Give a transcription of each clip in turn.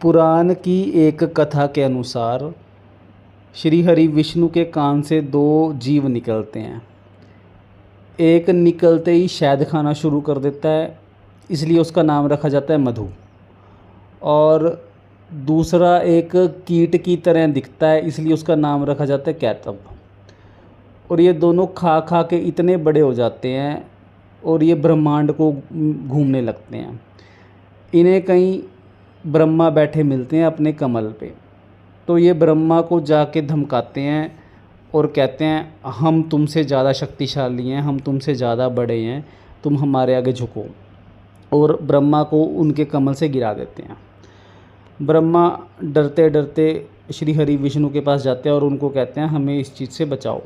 पुराण की एक कथा के अनुसार श्री हरि विष्णु के कान से दो जीव निकलते हैं। एक निकलते ही शहद खाना शुरू कर देता है, इसलिए उसका नाम रखा जाता है मधु। और दूसरा एक कीट की तरह दिखता है, इसलिए उसका नाम रखा जाता है कैटब। और ये दोनों खा खा के इतने बड़े हो जाते हैं और ये ब्रह्मांड को घूमने लगते हैं। इन्हें कहीं ब्रह्मा बैठे मिलते हैं अपने कमल पे, तो ये ब्रह्मा को जाके धमकाते हैं और कहते हैं हम तुमसे ज़्यादा शक्तिशाली हैं, हम तुमसे ज़्यादा बड़े हैं, तुम हमारे आगे झुको। और ब्रह्मा को उनके कमल से गिरा देते हैं। ब्रह्मा डरते डरते श्री हरि विष्णु के पास जाते हैं और उनको कहते हैं हमें इस चीज़ से बचाओ।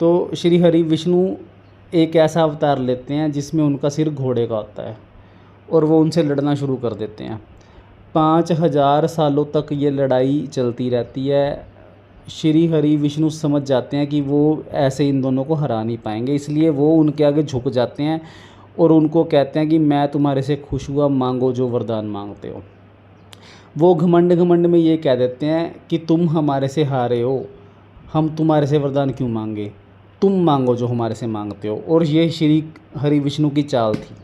तो श्री हरि विष्णु एक ऐसा अवतार लेते हैं जिसमें उनका सिर घोड़े का होता है और वो उनसे लड़ना शुरू कर देते हैं। 5000 सालों तक ये लड़ाई चलती रहती है। श्री हरि विष्णु समझ जाते हैं कि वो ऐसे इन दोनों को हरा नहीं पाएंगे, इसलिए वो उनके आगे झुक जाते हैं और उनको कहते हैं कि मैं तुम्हारे से खुश हुआ, मांगो जो वरदान मांगते हो। वो घमंड घमंड में ये कह देते हैं कि तुम हमारे से हारे हो, हम तुम्हारे से वरदान क्यों मांगे, तुम मांगो जो हमारे से मांगते हो। और ये श्री हरि विष्णु की चाल थी।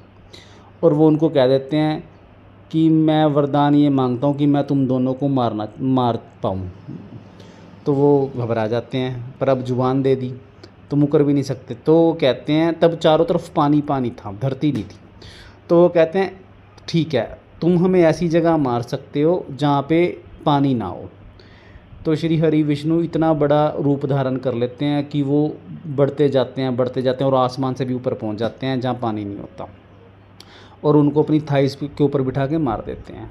और वो उनको कह देते हैं कि मैं वरदान ये मांगता हूँ कि मैं तुम दोनों को मार पाऊँ। तो वो घबरा जाते हैं, पर अब जुबान दे दी तो मुकर भी नहीं सकते। तो वो कहते हैं, तब चारों तरफ पानी पानी था, धरती नहीं थी। तो वो कहते हैं ठीक है, तुम हमें ऐसी जगह मार सकते हो जहाँ पे पानी ना हो। तो श्री हरि विष्णु इतना बड़ा रूप धारण कर लेते हैं कि वो बढ़ते जाते हैं और आसमान से भी ऊपर पहुँच जाते हैं जहाँ पानी नहीं होता, और उनको अपनी थाइस के ऊपर बिठा के मार देते हैं।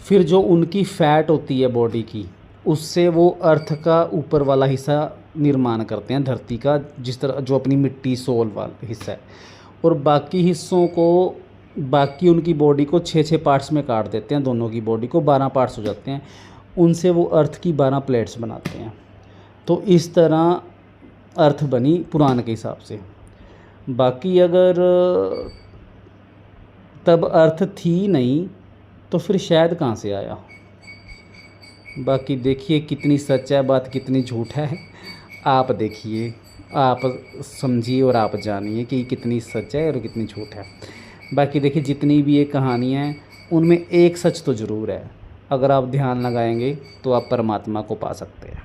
फिर जो उनकी फ़ैट होती है बॉडी की, उससे वो अर्थ का ऊपर वाला हिस्सा निर्माण करते हैं, धरती का, जिस तरह जो अपनी मिट्टी सोल वाला हिस्सा है। और बाकी हिस्सों को, बाकी उनकी बॉडी को 6-6 पार्ट्स में काट देते हैं, दोनों की बॉडी को 12 पार्ट्स हो जाते हैं। उनसे वो अर्थ की 12 प्लेट्स बनाते हैं। तो इस तरह अर्थ बनी पुराण के हिसाब से। बाकी अगर तब अर्थ थी नहीं तो फिर शायद कहाँ से आया। बाकी देखिए कितनी सच है बात, कितनी झूठ है, आप देखिए, आप समझिए और आप जानिए कि कितनी सच है और कितनी झूठ है। बाकी देखिए जितनी भी ये कहानियाँ हैं उनमें एक सच तो ज़रूर है, अगर आप ध्यान लगाएंगे तो आप परमात्मा को पा सकते हैं।